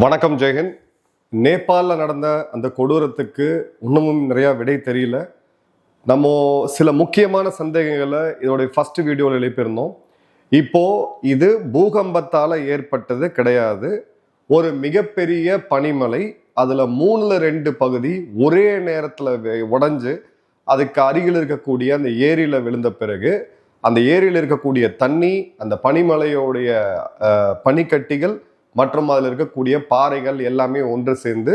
வணக்கம் ஜெயஹிந்த். நேபாளில் நடந்த அந்த கொடூரத்துக்கு இன்னமும் நிறையா விடை தெரியல. நம்ம சில முக்கியமான சந்தேகங்களை இதோடைய ஃபர்ஸ்ட் வீடியோவில் எழுப்பியிருந்தோம். இது பூகம்பத்தால் ஏற்பட்டது கிடையாது. ஒரு மிகப்பெரிய பனிமலை, அதில் 3/2 பகுதி ஒரே நேரத்தில் உடைஞ்சு அதுக்கு அருகில் இருக்கக்கூடிய அந்த ஏரியில் விழுந்த பிறகு அந்த ஏரியில் இருக்கக்கூடிய தண்ணி, அந்த பனிமலையோடைய பனிக்கட்டிகள் மற்றும் அதில் இருக்கக்கூடிய பாறைகள் எல்லாமே ஒன்று சேர்ந்து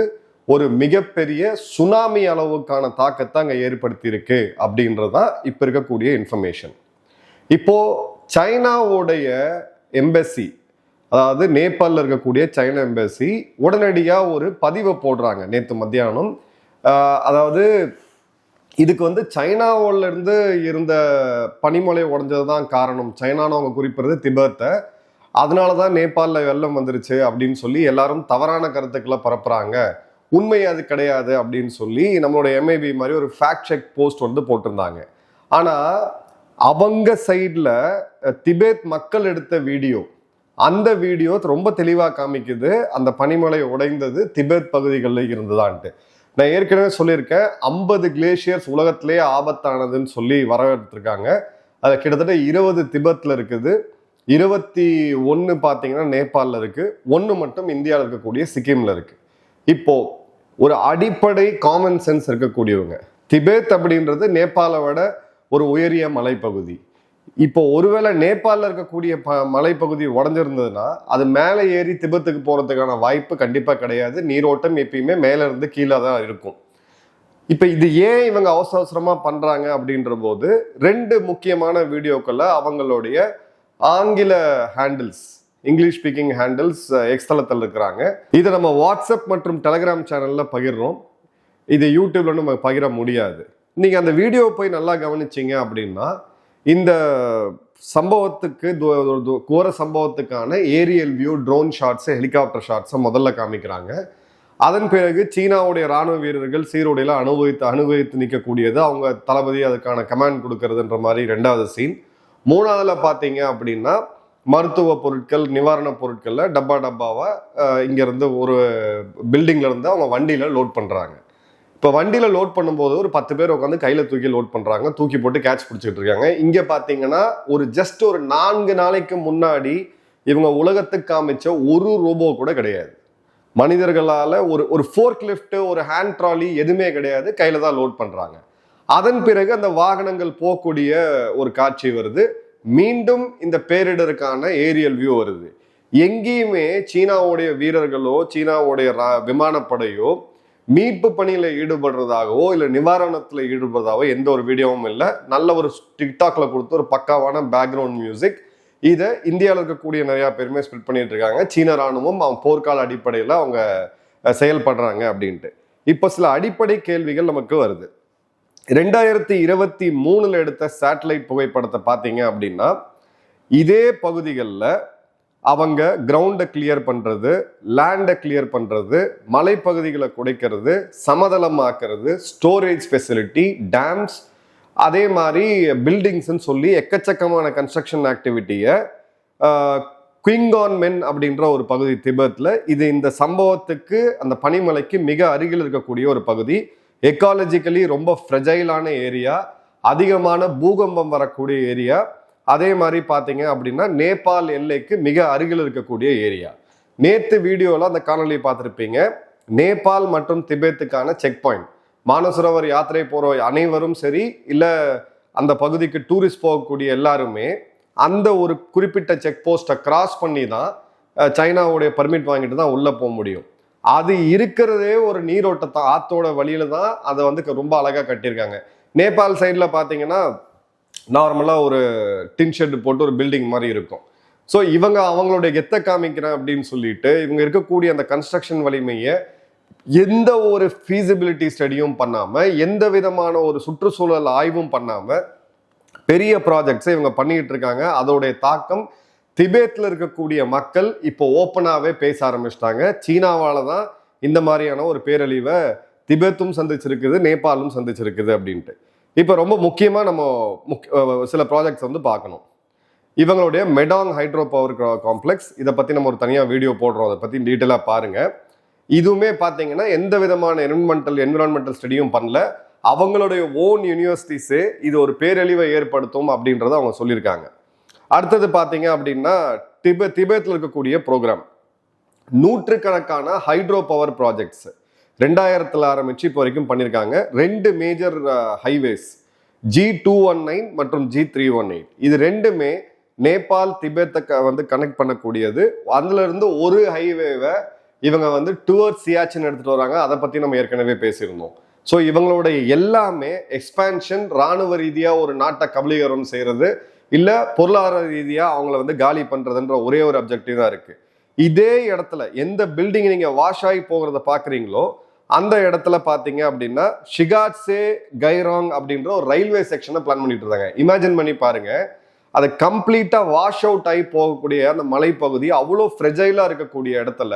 ஒரு மிகப்பெரிய சுனாமி அளவுக்கான தாக்கத்தை அங்கே ஏற்படுத்தி இருக்கு அப்படின்றதான் இப்போ இருக்கக்கூடிய இன்ஃபர்மேஷன். சைனாவுடைய எம்பசி, அதாவது நேபாளில் இருக்கக்கூடிய சைனா எம்பசி உடனடியாக ஒரு பதிவை போடுறாங்க நேற்று மத்தியானம். அதாவது இதுக்கு சைனாவோல இருந்து இருந்த பனிமலை உடைஞ்சது தான் காரணம். சைனான்னு அவங்க குறிப்பிடுறது திபெத்தை, அதனாலதான் நேபாளில் வெள்ளம் வந்துருச்சு அப்படின்னு சொல்லி எல்லாரும் தவறான கருத்துக்களை பரப்புறாங்க. உண்மை அது கிடையாது அப்படின்னு சொல்லி நம்மளோட எம்ஐபி மாதிரி ஒரு ஃபேக்ட் செக் போஸ்ட் போட்டிருந்தாங்க. ஆனா அவங்க சைட்ல திபெத் மக்கள் எடுத்த வீடியோ, அந்த வீடியோ ரொம்ப தெளிவா காமிக்குது அந்த பனிமலை உடைந்தது திபெத் பகுதிகளில் இருந்துதான்ட்டு. நான் ஏற்கனவே சொல்லியிருக்கேன், 50 கிளேசியர்ஸ் உலகத்திலேயே ஆபத்தானதுன்னு சொல்லி வரவேற்றிருக்காங்க. அது கிட்டத்தட்ட 20 திபெத்ல இருக்குது, 21 பார்த்தீங்கன்னா நேபாளில் இருக்கு, 1 மட்டும் இந்தியாவில் இருக்கக்கூடிய சிக்கிம்ல இருக்கு. ஒரு அடிப்படை காமன் சென்ஸ் இருக்கக்கூடியவங்க, திபெத் அப்படின்றது நேபாளை விட ஒரு உயரிய மலைப்பகுதி. ஒருவேளை நேபாளில் இருக்கக்கூடிய மலைப்பகுதி உடஞ்சிருந்ததுன்னா அது மேலே ஏறி திபெத்துக்கு போறதுக்கான வாய்ப்பு கண்டிப்பா கிடையாது. நீரோட்டம் எப்பயுமே மேல இருந்து கீழே தான் இருக்கும். இது ஏன் இவங்க அவசரமா பண்றாங்க அப்படின்ற போது 2 முக்கியமான வீடியோக்களை அவங்களுடைய ஆங்கில handles, English speaking handles X தளத்தில் இருக்கிறாங்க. இதை நம்ம வாட்ஸ்அப் மற்றும் டெலிகிராம் சேனல்ல பகிர்றோம். இது யூடியூப்ல நம்ம பகிர முடியாது. நீங்க அந்த வீடியோ போய் நல்லா கவனிச்சீங்க அப்படின்னா இந்த சம்பவத்துக்கு கோர சம்பவத்துக்கான aerial view, drone shots, helicopter ஷாட்ஸை முதல்ல காமிக்கிறாங்க. அதன் பிறகு சீனாவுடைய ராணுவ வீரர்கள் சீருடையில அனுபவித்து நிற்கக்கூடியது, அவங்க தளபதி அதுக்கான கமாண்ட் கொடுக்கறதுன்ற மாதிரி 2வது சீன். 3வதுல பார்த்தீங்க அப்படின்னா மருத்துவ பொருட்கள், நிவாரண பொருட்கள்ல டப்பாவா இங்கிருந்து ஒரு பில்டிங்ல இருந்து அவங்க வண்டியில லோட் பண்றாங்க. வண்டியில லோட் பண்ணும்போது ஒரு 10 பேர் உட்காந்து கையில தூக்கி லோட் பண்றாங்க, தூக்கி போட்டு கேட்ச் பிடிச்சிட்டு இருக்காங்க. இங்க பாத்தீங்கன்னா ஒரு 4 நாளைக்கு முன்னாடி இவங்க உலகத்துக்கு காமிச்ச ஒரு ரோபோ கூட கிடையாது. மனிதர்களால ஒரு ஃபோர்க் லிஃப்ட், ஒரு ஹேண்ட் ட்ராலி எதுவுமே கிடையாது, கையில தான் லோட் பண்றாங்க. அதன் பிறகு அந்த வாகனங்கள் போகக்கூடிய ஒரு காட்சி வருது. மீண்டும் இந்த பேரிடருக்கான ஏரியல் வியூ வருது. எங்கேயுமே சீனாவுடைய வீரர்களோ சீனாவுடைய விமானப்படையோ மீட்பு பணியில ஈடுபடுறதாகவோ இல்ல நிவாரணத்துல ஈடுபடுறதாகவோ எந்த ஒரு வீடியோவும் இல்லை. நல்ல ஒரு டிக்டாக்ல கொடுத்து ஒரு பக்காவான பேக்ரவுண்ட் மியூசிக். இதை இந்தியாவில் இருக்கக்கூடிய நிறைய பேருமே ஸ்பிரிட் பண்ணிட்டு இருக்காங்க. சீன ராணுவம் அவங்க போர்க்கால அடிப்படையில அவங்க செயல்படுறாங்க அப்படின்ட்டு. சில அடிப்படை கேள்விகள் நமக்கு வருது. 2023 எடுத்த சேட்டலைட் புகைப்படத்தை பார்த்தீங்க அப்படின்னா இதே பகுதிகளில் அவங்க கிரவுண்டை கிளியர் பண்றது, லேண்டை கிளியர் பண்றது, மலைப்பகுதிகளை குடைக்கிறது, சமதளமாக்குறது, ஸ்டோரேஜ் ஃபெசிலிட்டி, டேம்ஸ், அதே மாதிரி பில்டிங்ஸ்ன்னு சொல்லி எக்கச்சக்கமான கன்ஸ்ட்ரக்ஷன் ஆக்டிவிட்டியை குயிங்கான்மென் அப்படின்ற ஒரு பகுதி திபெத்ல, இது இந்த சம்பவத்துக்கு அந்த பனிமலைக்கு மிக அருகில் இருக்கக்கூடிய ஒரு பகுதி. எக்காலஜிக்கலி ரொம்ப ஃப்ரெஜைலான ஏரியா, அதிகமான பூகம்பம் வரக்கூடிய ஏரியா. அதே மாதிரி பார்த்தீங்க அப்படின்னா நேபாள் எல்லைக்கு மிக அருகில் இருக்கக்கூடிய ஏரியா. நேற்று வீடியோவில் அந்த காணொலியை பார்த்துருப்பீங்க. நேபாள் மற்றும் திபெத்துக்கான செக் பாயிண்ட், மானசரோவர் யாத்திரை போகிற அனைவரும் சரி, இல்லை அந்த பகுதிக்கு டூரிஸ்ட் போகக்கூடிய எல்லாருமே அந்த ஒரு குறிப்பிட்ட செக் போஸ்ட்டை கிராஸ் பண்ணி தான் சைனாவுடைய பர்மிட் வாங்கிட்டு தான் உள்ளே போக முடியும். அது இருக்கிறதே ஒரு நீரோட்டத்தை ஆத்தோட வழியில தான் அதை ரொம்ப அழகாக கட்டியிருக்காங்க. நேபாள் சைடில் பார்த்தீங்கன்னா நார்மலாக ஒரு டின் ஷெட் போட்டு ஒரு பில்டிங் மாதிரி இருக்கும். ஸோ இவங்க அவங்களுடைய கெத்தை காமிக்கிறேன் அப்படின்னு சொல்லிட்டு இவங்க இருக்கக்கூடிய அந்த கன்ஸ்ட்ரக்ஷன் வலிமையை எந்த ஒரு ஃபீசிபிலிட்டி ஸ்டடியும் பண்ணாமல், எந்த விதமான ஒரு சுற்றுச்சூழல் ஆய்வும் பண்ணாமல் பெரிய ப்ராஜெக்ட்ஸை இவங்க பண்ணிக்கிட்டு இருக்காங்க. அதோடைய தாக்கம் திபெத்தில் இருக்கக்கூடிய மக்கள் ஓப்பனாகவே பேச ஆரம்பிச்சிட்டாங்க. சீனாவால தான் இந்த மாதிரியான ஒரு பேரழிவை திபெத்தும் சந்திச்சிருக்குது, நேபாளும் சந்திச்சிருக்குது அப்படின்ட்டு. ரொம்ப முக்கியமாக நம்ம சில ப்ராஜெக்ட்ஸ் பார்க்கணும். இவங்களுடைய மெடாங் ஹைட்ரோ பவர் காம்ப்ளெக்ஸ். இதை பற்றி நம்ம ஒரு தனியாக வீடியோ போடுறோம், அதை பற்றி டீட்டெயிலாக பாருங்கள். இதுவுமே பார்த்தீங்கன்னா எந்த விதமான என்விரான்மெண்டல் ஸ்டடியும் பண்ணல. அவங்களுடைய ஓன் யூனிவர்சிட்டிஸே இது ஒரு பேரழிவை ஏற்படுத்தும் அப்படின்றத அவங்க சொல்லியிருக்காங்க. அடுத்தது பார்த்தீங்க அப்படின்னா திபெத்தில் இருக்கக்கூடிய ப்ரோக்ராம், நூற்றுக்கணக்கான ஹைட்ரோ பவர் ப்ராஜெக்ட்ஸ் 2000 ஆரம்பிச்சு இப்போ வரைக்கும் பண்ணியிருக்காங்க. 2 மேஜர் ஹைவேஸ் G219 மற்றும் G318, இது ரெண்டுமே நேபாள் திபெத்தை வந்து கனெக்ட் பண்ணக்கூடியது. அதுல இருந்து ஒரு ஹைவேவை இவங்க வந்து டுவர்ட்ஸ் சியாச்சின் எடுத்துட்டு வராங்க. அதை பத்தி நம்ம ஏற்கனவே பேசியிருந்தோம். ஸோ இவங்களுடைய எல்லாமே எக்ஸ்பான்ஷன், ராணுவ ரீதியா ஒரு நாட்டை கபலீகரம் செய்யறது, இல்ல பொருளாதார ரீதியா அவங்கள வந்து காலி பண்றதுன்ற ஒரே ஒரு அப்ஜெக்டிவ் தான் இருக்கு. இதே இடத்துல எந்த பில்டிங் நீங்க வாஷ் ஆகி போகிறத பாக்குறீங்களோ அந்த இடத்துல பாத்தீங்க அப்படின்னா ஷிகாட்சே கைராங் அப்படின்ற ஒரு ரயில்வே செக்ஷனை பிளான் பண்ணிட்டு இருந்தாங்க. இமேஜின் பண்ணி பாருங்க, அதை கம்ப்ளீட்டா வாஷ் அவுட் ஆகி போகக்கூடிய அந்த மலைப்பகுதி, அவ்வளோ ஃப்ரெஜைலா இருக்கக்கூடிய இடத்துல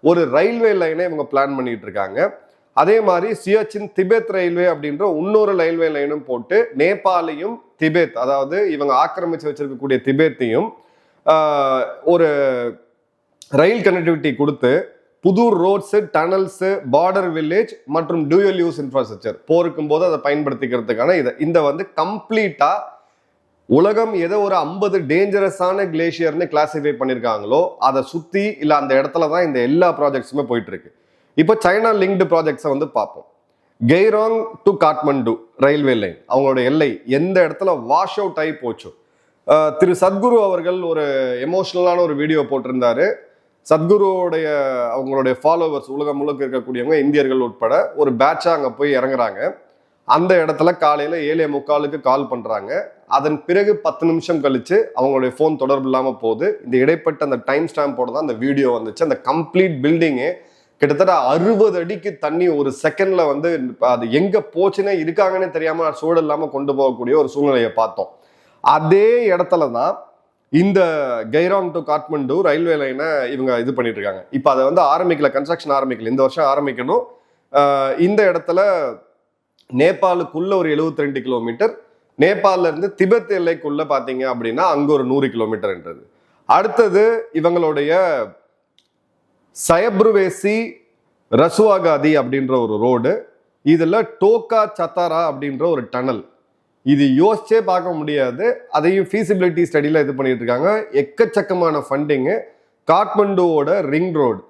ஒரு ரயில்வே லைனை இவங்க பிளான் பண்ணிட்டு இருக்காங்க. அதே மாதிரி சியாச்சின் திபெத் ரயில்வே அப்படின்ற இன்னொரு ரயில்வே லைனும் போட்டு நேபாளையும் திபெத், அதாவது இவங்க ஆக்கிரமிச்சு வச்சிருக்கக்கூடிய திபெத்தையும் ஒரு ரயில் கனெக்டிவிட்டி கொடுத்து புது ரோட்ஸ், டனல்ஸ், பார்டர் வில்லேஜ் மற்றும் டூயல் யூஸ் இன்ஃப்ராஸ்ட்ரக்சர் போருக்கும் போது அதை பயன்படுத்திக்கிறதுக்கான இந்த வந்து கம்ப்ளீட்டா உலகம் எதை ஒரு 50 டேஞ்சரஸான கிளேஷியர்னு கிளாசிஃபை பண்ணியிருக்காங்களோ அதை சுத்தி இல்ல அந்த இடத்துல தான் இந்த எல்லா ப்ராஜெக்ட்ஸுமே போயிட்டு இருக்கு. இப்போ சைனா லிங்க்டு ப்ராஜெக்ட்ஸை வந்து பார்ப்போம். கெய்ராங் டு காட்மண்டு ரயில்வே லைன், அவங்களோட எல்லை எந்த இடத்துல வாஷ் அவுட் ஆகி போச்சு. திரு சத்குரு அவர்கள் ஒரு எமோஷனலான ஒரு வீடியோ போட்டிருந்தாரு. சத்குருவோடைய அவங்களுடைய ஃபாலோவர்ஸ் உலகம் முழுக்க இருக்கக்கூடியவங்க, இந்தியர்கள் உட்பட ஒரு பேட்சா அங்கே போய் இறங்குறாங்க. அந்த இடத்துல காலையில 7:45 கால் பண்றாங்க. அதன் பிறகு 10 நிமிஷம் கழிச்சு அவங்களுடைய ஃபோன் தொடர்பு இல்லாமல் போகுது. இந்த இடைப்பட்ட அந்த டைம் ஸ்டாம்போட தான் அந்த வீடியோ வந்துச்சு. அந்த கம்ப்ளீட் பில்டிங்கே கிட்டத்தட்ட 60 அடிக்கு தண்ணி ஒரு செகண்ட்ல வந்து அது எங்க போச்சுன்னே இருக்காங்கன்னே தெரியாம சூழல் இல்லாம கொண்டு போகக்கூடிய ஒரு சூழ்நிலையை பார்த்தோம். அதே இடத்துல தான் இந்த கைராங் டு காட்மண்டு ரயில்வே லைனை இவங்க இது பண்ணிட்டு இருக்காங்க. இப்போ அதை வந்து ஆரம்பிக்கல, கன்ஸ்ட்ரக்ஷன் ஆரம்பிக்கல, இந்த வருஷம் ஆரம்பிக்கணும். இந்த இடத்துல நேபாளுக்குள்ள ஒரு 72 கிலோமீட்டர், நேபாளில இருந்து திபெத் எல்லைக்குள்ள பாத்தீங்க அப்படின்னா அங்க ஒரு 100 கிலோமீட்டர்ன்றது. அடுத்தது இவங்களுடைய சயப்ருவேசி ரசுவாகாதி அப்படின்ற ஒரு ரோடு, இதுல டோக்கா சத்தாரா அப்படின்ற ஒரு டனல். இது யோசிச்சே பார்க்க முடியாது, அதையும் ஃபீசிபிலிட்டி ஸ்டடியில இது பண்ணிட்டு இருக்காங்க. எக்கச்சக்கமான ஃபண்டிங்கு. காட்மண்டுவோட ரிங் ரோடு,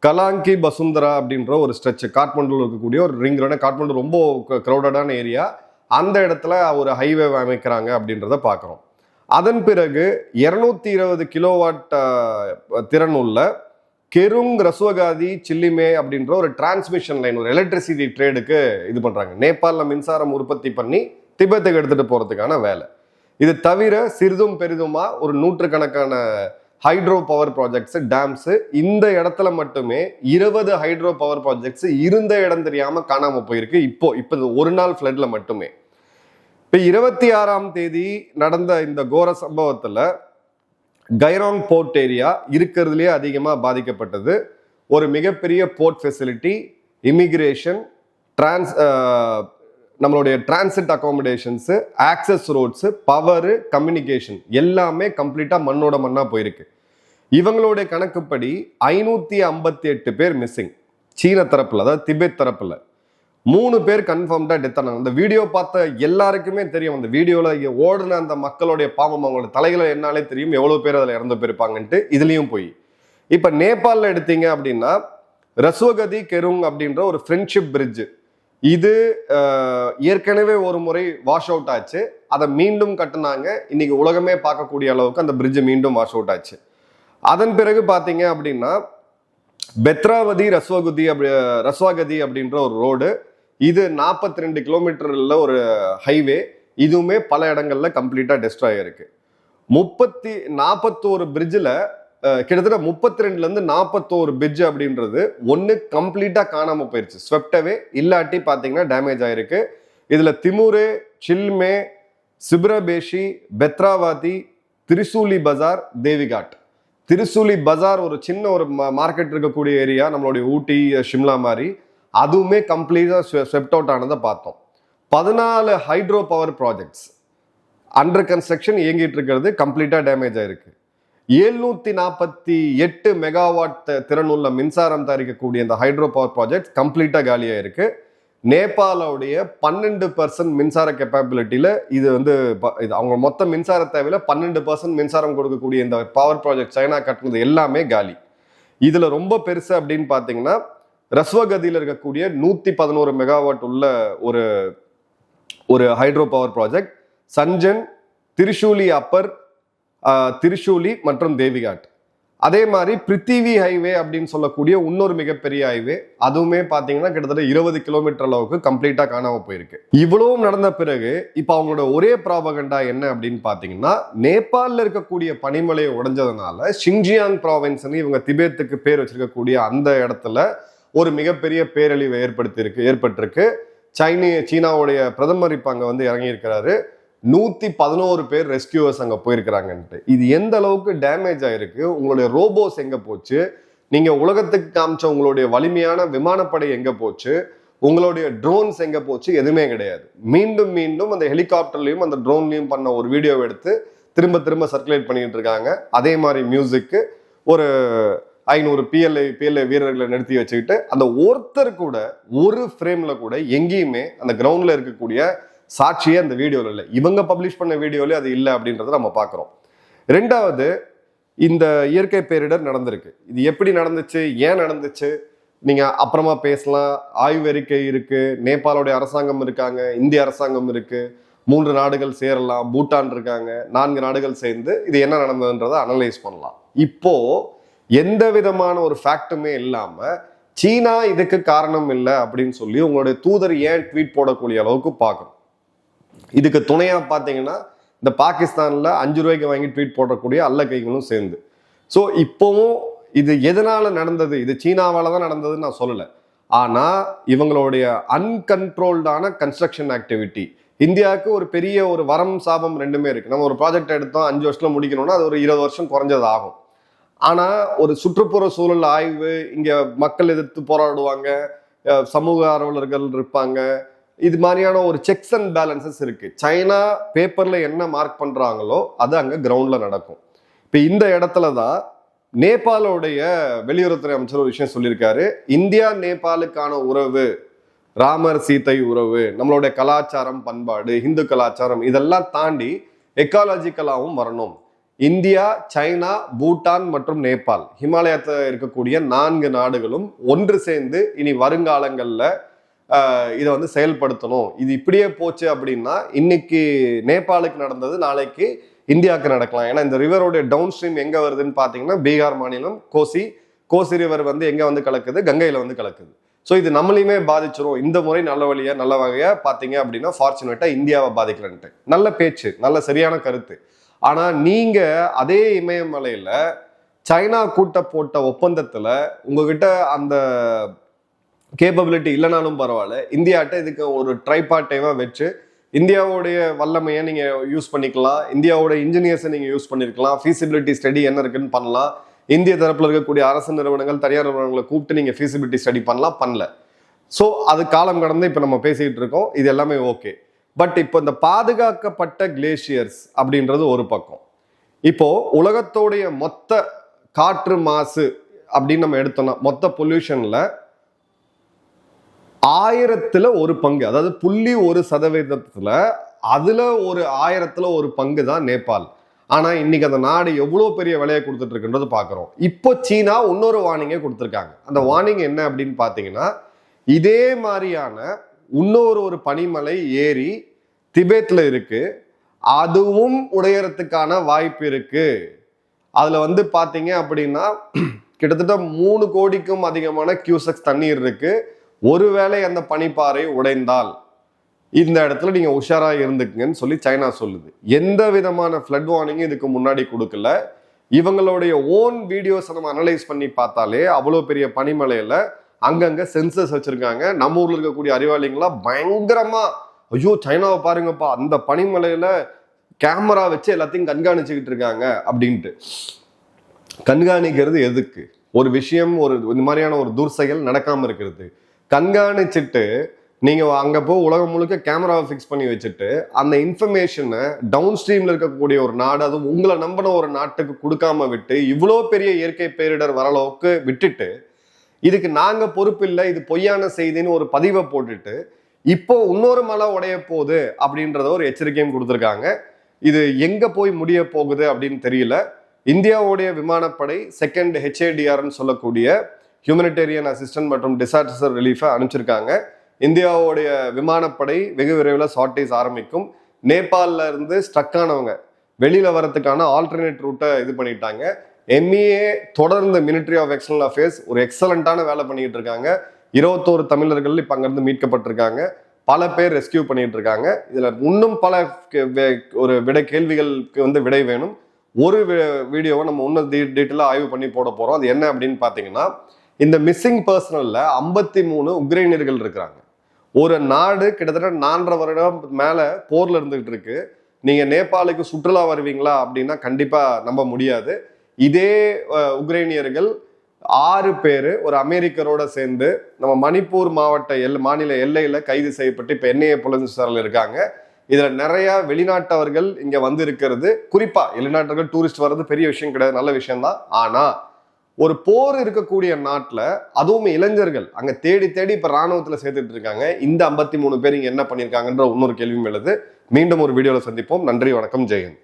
கலாங்கி பசுந்தரா அப்படின்ற ஒரு ஸ்ட்ரெச், காட்மண்டுல இருக்கக்கூடிய ஒரு ரிங் ரோடு. காட்மண்டு ரொம்ப க்ரௌடடான ஏரியா, அந்த இடத்துல ஒரு ஹைவே அமைக்கிறாங்க அப்படின்றத பார்க்குறோம். அதன் பிறகு 220 கிலோவாட் திறன் உள்ள கெருங் ரசுவகாதி சில்லிமே அப்படின்ற ஒரு டிரான்ஸ்மிஷன் லைன், ஒரு எலக்ட்ரிசிட்டி ட்ரேடுக்கு இது பண்றாங்க. நேபாளில் மின்சாரம் உற்பத்தி பண்ணி திபெத்துக்கு எடுத்துட்டு போறதுக்கான வேலை. இது தவிர சிறிதும் பெரிதுமா ஒரு 100கணக்கான ஹைட்ரோ பவர் ப்ராஜெக்ட்ஸ், டேம்ஸ். இந்த இடத்துல மட்டுமே 20 ஹைட்ரோ பவர் ப்ராஜெக்ட்ஸ் இருந்த இடம் தெரியாம காணாம போயிருக்கு. இப்போ ஒரு நாள் ஃபிளட்ல மட்டுமே. இப்போ 26ஆம் தேதி நடந்த இந்த கோர சம்பவத்துல கைராங் போர்ட் ஏரியா இருக்கிறதுலேயே அதிகமாக பாதிக்கப்பட்டது. ஒரு மிகப்பெரிய போர்ட் ஃபெசிலிட்டி, இமிகிரேஷன், நம்மளுடைய transit accommodations, access roads, power, communication எல்லாமே கம்ப்ளீட்டாக மண்ணோட மண்ணா போயிருக்கு. இவங்களுடைய கணக்குப்படி 558 பேர் மிஸ்ஸிங். சீன தரப்புல, அதாவது திபெத் தரப்புல 3 பேர் கன்ஃபார்ம்டா டெத் ஆனாங்க. அந்த வீடியோ பார்த்த எல்லாருக்குமே தெரியும், அந்த வீடியோவில் ஓடுன அந்த மக்களுடைய பாவம், அவங்களோட தலைகளை என்னாலே தெரியும் எவ்வளவு பேர் அதில் இறந்து போயிருப்பாங்கன்ட்டு. இதுலயும் போய் இப்ப நேபாளில் எடுத்தீங்க அப்படின்னா ரசுவகதி கெருங் அப்படின்ற ஒரு ஃப்ரெண்ட்ஷிப் பிரிட்ஜ், இது ஏற்கனவே ஒரு முறை வாஷ் அவுட் ஆச்சு. அதை மீண்டும் கட்டினாங்க. இன்னைக்கு உலகமே பார்க்கக்கூடிய அளவுக்கு அந்த பிரிட்ஜ் மீண்டும் வாஷ் அவுட் ஆச்சு. அதன் பிறகு பார்த்தீங்க அப்படின்னா பெத்ராவதி ரஸ்வாகதி அப்படின்ற ஒரு ரோடு, இது 42 கிலோமீட்டர்ல ஒரு ஹைவே. இதுவுமே பல இடங்கள்ல கம்ப்ளீட்டா டெஸ்ட்ராய் ஆயிருக்கு. 41 பிரிட்ஜில் கிட்டத்தட்ட 32ல இருந்து 41 பிரிட்ஜ் அப்படின்றது ஒன்று கம்ப்ளீட்டா காணாம போயிருச்சு, ஸ்வெப்டவே, இல்லாட்டி பார்த்தீங்கன்னா டேமேஜ் ஆயிருக்கு. இதுல திமுரே, சில்மே, சிப்ரபேஷி, பெத்ராவாதி, திரிசூலி பஜார், தேவிகாட். திரிசூலி பஜார் ஒரு சின்ன ஒரு மார்க்கெட் இருக்கக்கூடிய ஏரியா, நம்மளுடைய ஊட்டி ஷிம்லா மாதிரி, அதுவுமே கம்ப்ளீட்டா ஸ்வெப்ட் அவுட் ஆனதை பார்த்தோம். 14 hydro power projects, under construction இயங்கிட்டு இருக்கிறது கம்ப்ளீட்டா டேமேஜ் ஆயிருக்கு. 748 மெகாவாட் திறனுள்ள மின்சாரம் தயாரிக்கக்கூடிய இந்த ஹைட்ரோ பவர் ப்ராஜெக்ட் கம்ப்ளீட்டா காலியா இருக்கு. நேபாளோடைய 12% மின்சார கெப்பாபிலிட்டியில இது வந்து அவங்க மொத்த மின்சார தேவையில 12% மின்சாரம் கொடுக்கக்கூடிய இந்த பவர் ப்ராஜெக்ட் சைனா கட்டினது எல்லாமே காலி. இதுல ரொம்ப பெருசு அப்படின்னு பாத்தீங்கன்னா ரஸ்வகதியில் இருக்கக்கூடிய 111 மெகாவாட் உள்ள ஒரு hydro power project சஞ்சன், Trishuli Appar, Trishuli மற்றும் தேவிகாட். அதே மாதிரி பிருத்திவி ஹைவே அப்படின்னு சொல்லக்கூடிய இன்னொரு மிகப்பெரிய ஹைவே, அதுவுமே பாத்தீங்கன்னா கிட்டத்தட்ட 20 கிலோமீட்டர் அளவுக்கு கம்ப்ளீட்டா காணாம போயிருக்கு. இவ்வளவும் நடந்த பிறகு இப்ப அவங்களோட ஒரே ப்ராபகண்டா என்ன அப்படின்னு பாத்தீங்கன்னா, நேபாளில் இருக்கக்கூடிய பனிமலையை உடைஞ்சதுனால ஷிங்ஜியாங் ப்ராவின்ஸ்னு இவங்க திபேத்துக்கு பேர் வச்சிருக்கக்கூடிய அந்த இடத்துல ஒரு மிகப்பெரிய பேரழிவு ஏற்பட்டிருக்கு. சீனாவுடைய பிரதமர் இப்ப அங்க வந்து இறங்கி இருக்கிறாரு. 111 பேர் ரெஸ்கியூவர்ஸ் அங்க போயிருக்கிறாங்கன்ட்டு. இது எந்த அளவுக்கு டேமேஜ் ஆயிருக்கு, உங்களுடைய ரோபோஸ் எங்க போச்சு, நீங்க உலகத்துக்கு காமிச்ச உங்களுடைய வலிமையான விமானப்படை எங்க போச்சு, உங்களுடைய ட்ரோன்ஸ் எங்க போச்சு, எதுவுமே கிடையாது. மீண்டும் மீண்டும் அந்த ஹெலிகாப்டர்லயும் அந்த ட்ரோன்லயும் பண்ண ஒரு வீடியோ எடுத்து திரும்ப திரும்ப சர்க்குலேட் பண்ணிட்டு இருக்காங்க. அதே மாதிரி மியூசிக்கு ஒரு 500 பிஎல்ஏ வீரர்களை நிறுத்தி வச்சுக்கிட்டு அந்த ஒருத்தர் கூட ஒரு ஃப்ரேம்ல கூட எங்கேயுமே அந்த கிரவுண்ட்ல இருக்கக்கூடிய சாட்சியே அந்த வீடியோல இல்லை. இவங்க பப்ளிஷ் பண்ண வீடியோல அது இல்லை அப்படின்றத நம்ம பார்க்குறோம். ரெண்டாவது, இந்த இயற்கை பேரிடர் நடந்திருக்கு. இது எப்படி நடந்துச்சு, ஏன் நடந்துச்சு, நீங்க அப்புறமா பேசலாம். ஆய்வறிக்கை இருக்கு, நேபாளோடைய அரசாங்கம் இருக்காங்க, இந்திய அரசாங்கம் இருக்கு, 3 நாடுகள் சேரலாம், பூட்டான் இருக்காங்க, 4 நாடுகள் சேர்ந்து இது என்ன நடந்ததுன்றதை அனலைஸ் பண்ணலாம். இப்போ எந்த விதமான ஒரு ஃபேக்டுமே இல்லாம சீனா இதுக்கு காரணம் இல்லை அப்படின்னு சொல்லி உங்களுடைய தூதர் ஏன் ட்வீட் போடக்கூடிய அளவுக்கு பார்க்கணும். இதுக்கு துணையா பாத்தீங்கன்னா இந்த பாகிஸ்தான்ல 5 ரூபாய்க்கு வாங்கி ட்வீட் போடக்கூடிய அல்ல கைகளும் சேர்ந்து. ஸோ இப்போவும் இது எதனால நடந்தது, இது சீனாவால தான் நடந்ததுன்னு நான் சொல்லலை. ஆனா இவங்களுடைய அன்கன்ட்ரோல்டான கன்ஸ்ட்ரக்ஷன் ஆக்டிவிட்டி, இந்தியாவுக்கு ஒரு பெரிய ஒரு வரம் சாபம் ரெண்டுமே இருக்கு. நம்ம ஒரு ப்ராஜெக்ட் எடுத்தோம் 5 வருஷத்துல முடிக்கணும்னா அது ஒரு 20 வருஷம் குறைஞ்சது ஆகும். ஆனா ஒரு சுற்றுப்புற சூழல் ஆய்வு, இங்க மக்கள் எதிர்த்து போராடுவாங்க, சமூக ஆர்வலர்கள் இருப்பாங்க, இது மாதிரியான ஒரு செக்ஸ் அண்ட் பேலன்சஸ் இருக்கு. சைனா பேப்பர்ல என்ன மார்க் பண்றாங்களோ அது அங்க கிரவுண்ட்ல நடக்கும். இப்ப இந்த இடத்துலதான் நேபாளோடைய வெளியுறவுத்துறை அமைச்சர் ஒரு விஷயம் சொல்லியிருக்காரு. இந்தியா நேபாளுக்கான உறவு, ராமர் சீதை உறவு, நம்மளுடைய கலாச்சாரம் பண்பாடு, இந்து கலாச்சாரம், இதெல்லாம் தாண்டி எக்காலஜிக்கலாவும் வரணும். இந்தியா, சைனா, பூட்டான் மற்றும் நேபாள், ஹிமாலயத்தில் இருக்கக்கூடிய 4 நாடுகளும் ஒன்று சேர்ந்து இனி வருங்காலங்கள்ல இதை வந்து செயல்படுத்தணும். இது இப்படியே போச்சு அப்படின்னா இன்னைக்கு நேபாளுக்கு நடந்தது நாளைக்கு இந்தியாவுக்கு நடக்கலாம். ஏன்னா இந்த ரிவரோடைய டவுன் ஸ்ட்ரீம் எங்க வருதுன்னு பாத்தீங்கன்னா பீகார் மாநிலம் கோசி ரிவர் வந்து எங்க வந்து கலக்குது, கங்கையில வந்து கலக்குது. ஸோ இது நம்மளையுமே பாதிச்சிரும். இந்த முறை நல்ல வகையா பாத்தீங்க அப்படின்னா ஃபார்ச்சுனேட்டா இந்தியாவை பாதிக்கலன்ட்டு நல்ல பேச்சு, நல்ல சரியான கருத்து. ஆனா நீங்க அதே இமயமலையில சைனா கூட்ட போட்ட ஒப்பந்தத்துல உங்ககிட்ட அந்த கேப்பபிலிட்டி இல்லைனாலும் பரவாயில்ல, இந்தியாட்ட இதுக்கு ஒரு ட்ரைபார்ட்டைவா வச்சு இந்தியாவுடைய வல்லமையை நீங்க யூஸ் பண்ணிக்கலாம், இந்தியாவோட இன்ஜினியர்ஸை நீங்க யூஸ் பண்ணிருக்கலாம், ஃபீசிபிலிட்டி ஸ்டடி என்ன இருக்குன்னு பண்ணலாம், இந்திய தரப்புல இருக்கக்கூடிய அரசு நிறுவனங்கள், தனியார் நிறுவனங்களை கூப்பிட்டு நீங்க ஃபீசிபிலிட்டி ஸ்டடி பண்ணல. ஸோ அது காலம் கடந்து இப்ப நம்ம பேசிக்கிட்டு இருக்கோம், இது எல்லாமே ஓகே. பட் இப்போ இந்த பாதுகாக்கப்பட்ட கிளேசியர்ஸ் அப்படின்றது ஒரு பக்கம். இப்போ உலகத்தோடைய மொத்த காற்று மாசு அப்படின்னு நம்ம எடுத்தோம்னா மொத்த பொல்யூஷன்ல 1000ல் 1 பங்கு, அதாவது 0.1% அதுல ஒரு 1000ல் 1 பங்கு தான் நேபாள். ஆனா இன்னைக்கு அந்த நாடு எவ்வளவு பெரிய விலையை கொடுத்துட்டு இருக்குன்றது பாக்குறோம். இப்போ சீனா இன்னொரு வார்னிங்கே கொடுத்துருக்காங்க. அந்த வார்னிங் என்ன அப்படின்னு பாத்தீங்கன்னா, இதே மாதிரியான இன்னொரு பனிமலை ஏறி திபேத்ல இருக்கு, அதுவும் உடையறதுக்கான வாய்ப்பு இருக்கு. அதுல வந்து பாத்தீங்க அப்படின்னா கிட்டத்தட்ட 3 கோடிக்கும் அதிகமான கியூசெக்ஸ் தண்ணீர் இருக்கு. ஒருவேளை அந்த பனிப்பாறை உடைந்தால் இந்த இடத்துல நீங்க உஷாரா இருந்துக்குங்கன்னு சொல்லி சைனா சொல்லுது. எந்த விதமான ஃப்ளட் வார்னிங்கும் இதுக்கு முன்னாடி கொடுக்கல. இவங்களுடைய ஓன் வீடியோஸ் நம்ம அனலைஸ் பண்ணி பார்த்தாலே அவ்வளவு பெரிய பனிமலையில அங்கங்க சென்சர்ஸ் வச்சிருக்காங்க. நம்ம ஊர்ல இருக்கக்கூடிய அறிவாளிங்களா பயங்கரமா, ஐயோ சைனாவை பாருங்கப்பா, அந்த பனிமலையில கேமரா வச்சு எல்லாத்தையும் கண்காணிச்சுக்கிட்டு இருக்காங்க அப்படின்ட்டு. கண்காணிக்கிறது எதுக்கு? ஒரு விஷயம், ஒரு இந்த மாதிரியான ஒரு துர்செயல் நடக்காம இருக்கிறது. கண்காணிச்சுட்டு நீங்க அங்க போய் உலகம் முழுக்க கேமராவை ஃபிக்ஸ் பண்ணி வச்சுட்டு அந்த இன்ஃபர்மேஷனை டவுன் ஸ்ட்ரீம்ல இருக்கக்கூடிய ஒரு நாடு, அதுவும் உங்களை நம்பின ஒரு நாட்டுக்கு கொடுக்காம விட்டு இவ்வளோ பெரிய இயற்கை பேரிடர் வர அளவுக்கு விட்டுட்டு இதுக்கு நாங்க பொறுப்பு இல்லை, இது பொய்யான செய்தின்னு ஒரு பதிவை போட்டுட்டு இப்போ இன்னொரு மலை உடைய போகுது அப்படின்றத ஒரு எச்சரிக்கையும் கொடுத்துருக்காங்க. இது எங்க போய் முடிய போகுது அப்படின்னு தெரியல. இந்தியாவுடைய விமானப்படை செகண்ட் HADRன்னு சொல்லக்கூடிய ஹியூமனிடேரியன் அசிஸ்டன்ட் மற்றும் டிசாஸ்டர் ரிலீஃபை அனுப்பிச்சிருக்காங்க. இந்தியாவுடைய விமானப்படை வெகு விரைவில் சார்ட்டேஜ் ஆரம்பிக்கும். நேபாளில் இருந்து ஸ்ட்ரக் ஆனவங்க வெளியில வரதுக்கான ஆல்டர்னேட் ரூட்டை இது பண்ணிட்டாங்க. MEA தொடர்ந்து மிலிட்ரி ஆஃப் எக்ஸ்டர்னல் அஃபேர்ஸ் ஒரு எக்ஸலண்டான வேலை பண்ணிட்டு இருக்காங்க. 21 தமிழர்கள் இப்ப அங்கிருந்து மீட்கப்பட்டிருக்காங்க. பல பேர் ரெஸ்கியூ பண்ணிட்டு இருக்காங்க. இதுல இன்னும் பல ஒரு கேள்விகளுக்கு விடை வேணும். ஒரு வீடியோவை நம்ம இன்னும் டீட்டெயிலாக ஆய்வு பண்ணி போட போறோம். அது என்ன அப்படின்னு பாத்தீங்கன்னா, இந்த மிஸ்ஸிங் பர்சனல்ல 53 உக்ரைனியர்கள் இருக்கிறாங்க. ஒரு நாடு கிட்டத்தட்ட 4.5 வருடம் மேல போர்ல இருந்துகிட்டு இருக்கு. நீங்க நேபாளுக்கு சுற்றுலா வருவீங்களா அப்படின்னா கண்டிப்பா நம்ப முடியாது. இதே உக்ரைனியர்கள் 6 பேர் ஒரு அமெரிக்கரோட சேர்ந்து நம்ம மணிப்பூர் மாநில எல்லையில கைது செய்யப்பட்டு இப்ப NIA புலன் விசாரணையில் இருக்காங்க. இதுல நிறைய வெளிநாட்டவர்கள் இங்க வந்து இருக்கிறது, குறிப்பா வெளிநாட்டவர்கள் டூரிஸ்ட் வர்றது பெரிய விஷயம் கிடையாது, நல்ல விஷயம் தான். ஆனா ஒரு போர் இருக்கக்கூடிய நாட்டுல அதுவும் இளைஞர்கள் அங்க தேடி தேடி இப்ப ராணுவத்துல சேர்த்துட்டு இருக்காங்க. இந்த 53 பேர் இங்க என்ன பண்ணிருக்காங்கன்ற இன்னொரு கேள்வியும் எழுது. மீண்டும் ஒரு வீடியோல சந்திப்போம். நன்றி, வணக்கம், ஜெயஹிந்த்.